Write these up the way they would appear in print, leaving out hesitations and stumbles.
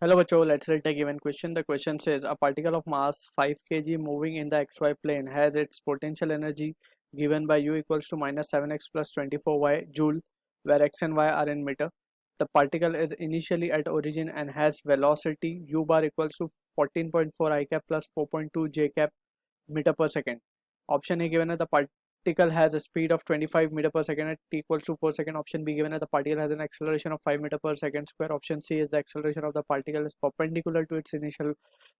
Hello बच्चों, let's take a given question. The question says a particle of mass 5 kg moving in the xy plane has its potential energy given by U equals to minus 7x plus 24y joule, where x and y are in meter. The particle is initially at origin and has velocity u bar equals to 14.4 I cap plus 4.2 j cap meter per second. Option A given at the particle has a speed of 25 meter per second at t equals to 4 second. Option B given that the particle has an acceleration of 5 meter per second square. Option C is the acceleration of the particle is perpendicular to its initial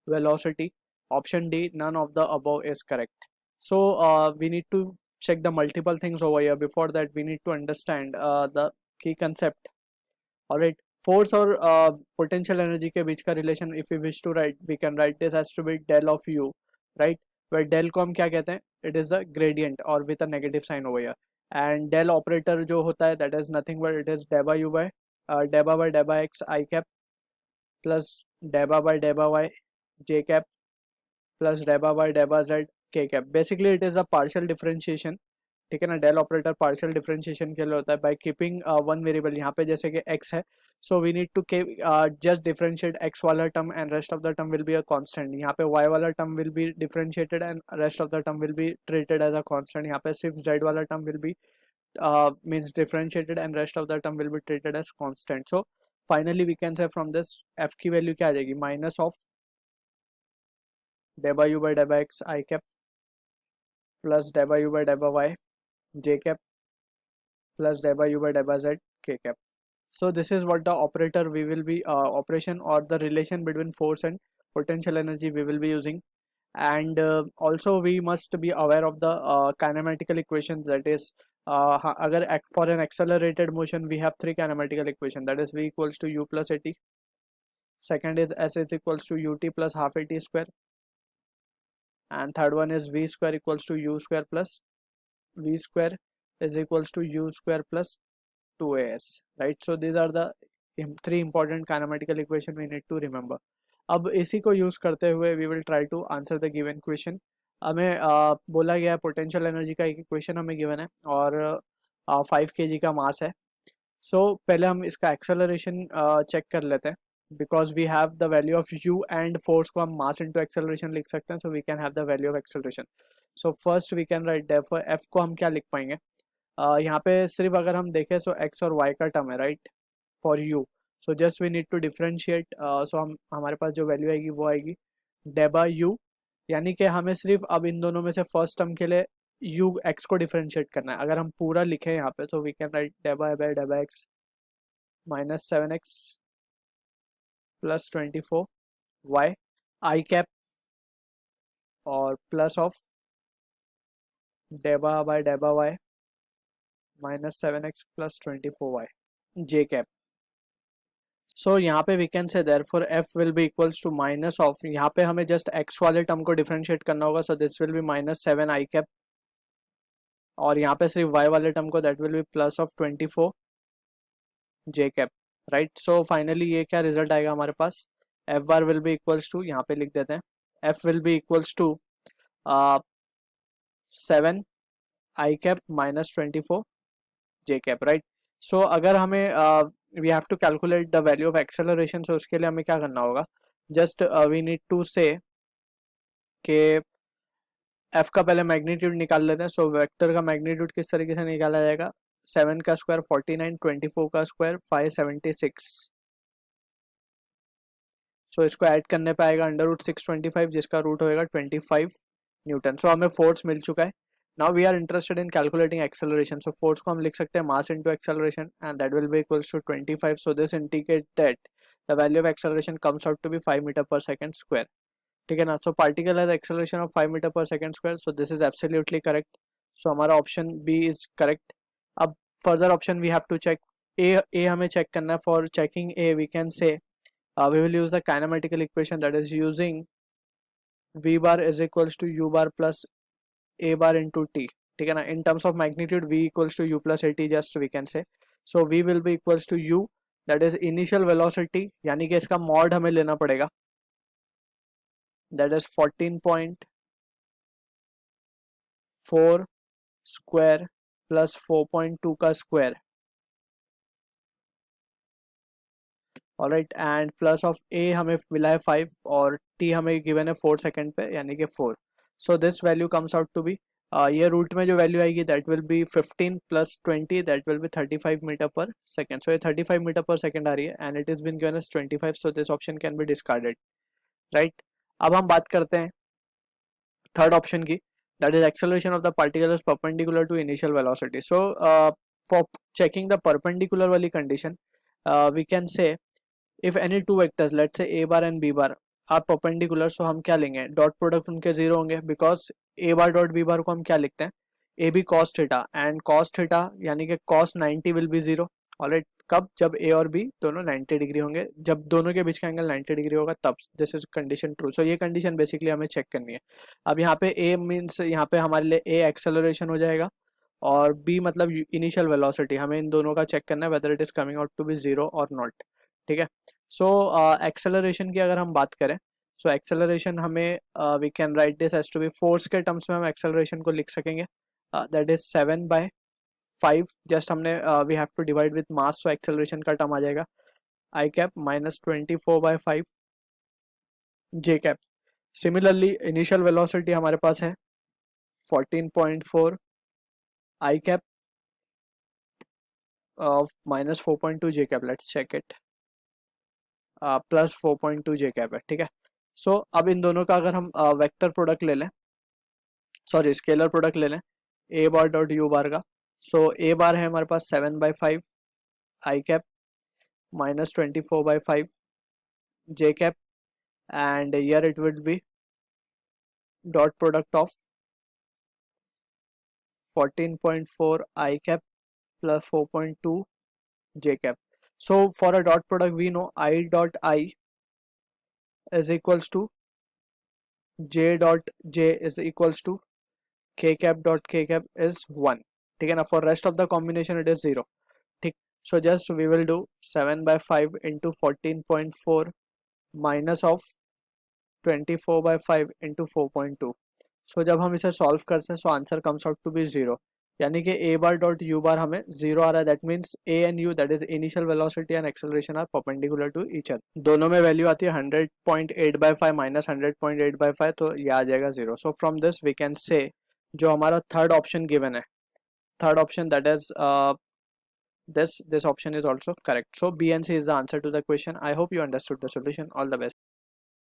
velocity. Option D, none of the above is correct. So we need to check the multiple things over here. Before that, we need to understand the key concept. Alright, force और potential energy के बीच का relation if we wish to write, we can write this as to be del of u, right? Where del को हम क्या कहते हैं? It is the gradient or with a negative sign over here. And del operator जो होता है that is nothing but it is deba u by deba x I cap plus deba by deba y j cap plus deba by deba z k cap. Basically it is a partial differentiation. ठीक है ना, del operator partial differentiation के लिए होता है by keeping one variable. यहाँ पे जैसे कि x है, so we need to just differentiate x वाला term and rest of the term will be a constant. यहाँ पे y वाला term will be differentiated and rest of the term will be treated as a constant. यहाँ पे सिर्फ z वाला term will be means differentiated and rest of the term will be treated as constant. So finally we can say from this f की value क्या आ जाएगी, minus of डेबा u by डेबा x I cap प्लस डेबा u by डेबा y j cap plus del by u by del by z k cap. So this is what the operator we will be operation or the relation between force and potential energy we will be using. And also we must be aware of the kinematical equations, that is agar for an accelerated motion we have three kinematical equation, that is v equals to u plus at. Second is s is equals to ut plus half at square, and third one is v square equals to u square plus v square is equals to u square plus 2as, right? So these are the three important kinematical equation we need to remember. अब इसी को use करते हुए we will try to answer the given question. हमें बोला गया है potential energy का एक इक्वेशन हमें गिवन है और 5 kg का मास है. सो पहले हम इसका एक्सेलरेशन चेक कर लेते हैं, because we have the value of u and force को हम मास इनटू एक्सेलरेशन लिख सकते हैं, so we can have the value of acceleration. So first we can write therefore F को हम क्या लिख पाएंगे. यहाँ पे सिर्फ अगर हम देखें सो एक्स और वाई का टर्म है, right, for you. So just we need to differentiate. So हम हमारे पास जो वैल्यू आएगी वो आएगी डेबा यू, यानी कि हमें सिर्फ अब इन दोनों में से फर्स्ट टर्म के लिए यू एक्स को डिफरेंशिएट करना है. अगर हम पूरा लिखें यहाँ पे तो वी कैन राइट डेबा बाय डेबा x minus 7x plus 24 y I cap और प्लस ऑफ डेबा बाय डेबा y minus 7x plus 24y j cap. So यहाँ पे we can say therefore f will be equals to minus of, यहाँ पे हमें जस्ट एक्स वाले term को डिफरेंशिएट करना होगा, so this will be minus 7 I cap, और यहाँ पे सिर्फ वाई वाले टर्म को that will be plus of 24 j cap, right. So finally ये क्या रिजल्ट आएगा हमारे पास, f bar will be equals to, यहाँ पे लिख देते हैं, f will be equals to 7 I cap minus 24 j cap, right. So अगर हमें we have to calculate the value of acceleration, so उसके लिए हमें क्या करना होगा, जस्ट वी नीड टू से कि एफ का पहले मैग्नीट्यूड निकाल लेते हैं. सो वेक्टर का मैग्नीट्यूड किस तरीके से निकाला जाएगा, 7 का स्क्वायर 49, 24 का स्क्वायर 576. सो इसको ऐड करने पे आएगा अंडर रूट 625, जिसका रूट होएगा 25 न्यूटन. सो हमें फोर्स मिल चुका है. Now we are interested in calculating acceleration. So force को हम लिख सकते हैं mass into acceleration and that will be equals to 25. So this indicate that the value of acceleration comes out to be 5 metre per second square. ठीक है ना. So particle has acceleration of 5 metre per second square, so this is absolutely correct. So हमारा option B is correct. अब further option we have to check. A हमें check करना है. For checking A we can say we will use the kinematical equation, that is using v bar is equals to u bar plus a bar into t. ठीक है ना. in terms of magnitude v equals to u plus at just we can say. so v will be equals to u, that is initial velocity, यानी कि इसका mod हमें लेना पड़ेगा, that is 14.4 square plus 4.2 का square alright, and plus of A हमें मिला है 5 और टी हमें गिवन है 4 सेकेंड पे यानी कि 4. So this value comes out to be, ये रूट में जो वैल्यू आएगी that will be 15 plus 20 that will be 35 metre per second. सो ये 35 मीटर पर सेकेंड आ रही है and it is been given as 25. So this option can be discarded, right. अब हम बात करते हैं थर्ड ऑप्शन की, that is acceleration of the particle is perpendicular to initial velocity. So for checking the perpendicular wali condition, we can say if any two vectors, let's say a bar and b bar are perpendicular, so हम क्या लेंगे, dot product उनके zero होंगे because a bar dot b bar को हम क्या लिखते हैं, a b cos theta and cos theta यानी कि cos 90 will be zero. Alright, कब, जब ए और बी दोनों 90 डिग्री होंगे, जब दोनों के बीच का एंगल 90 डिग्री होगा तब. This is condition true. So ये कंडीशन बेसिकली हमें चेक करनी है. अब यहाँ पे ए मीन्स यहाँ पे हमारे लिए ए एक्सेलरेशन हो जाएगा और बी मतलब इनिशियल वेलोसिटी. हमें इन दोनों का चेक करना है whether it is coming out to be zero और नॉट. ठीक है. सो एक्सेलरेशन की अगर हम बात करें, सो एक्सेलरेशन हमें we can write this as to be, force के टर्म्स में हम एक्सेलरेशन को लिख सकेंगे, दैट इज 7/5. जस्ट हमने we have to divide with mass, so acceleration का टर्म आ जाएगा i cap minus 24/5 j cap. Similarly initial velocity हमारे पास है 14.4 I cap minus 4.2 j cap. Let's check it, plus 4.2 j cap है. ठीक है. सो अब इन दोनों का अगर हम वेक्टर प्रोडक्ट ले लें, सॉरी स्केलर प्रोडक्ट ले लें ए बार डॉट यू बार का. सो ए बार है हमारे पास 7/5 I cap minus 24/5 j cap and here it will be dot product of 14.4 I cap plus 4.2 J cap. So for a dot product we know I dot I is equals to J dot J is equals to K cap dot K cap is 1. ठीक है ना. For rest of the combination it is 0. ठीक. So just we will do 7/5 into 14.4 minus of 24/5 into 4.2. सो जब हम इसे solve करते हैं so answer comes out to be 0, यानी कि ए बार डॉट यू बार हमें 0 आ रहा है. That means a and u that is initial velocity and acceleration are perpendicular to each other. दोनों में वैल्यू आती है 100.8/5 माइनस 100.8/5, तो ये आ जाएगा 0. So from this we can say जो हमारा थर्ड ऑप्शन गिवन है, third option that is this option is also correct. So B and C is the answer to the question. I hope you understood the solution. All the best.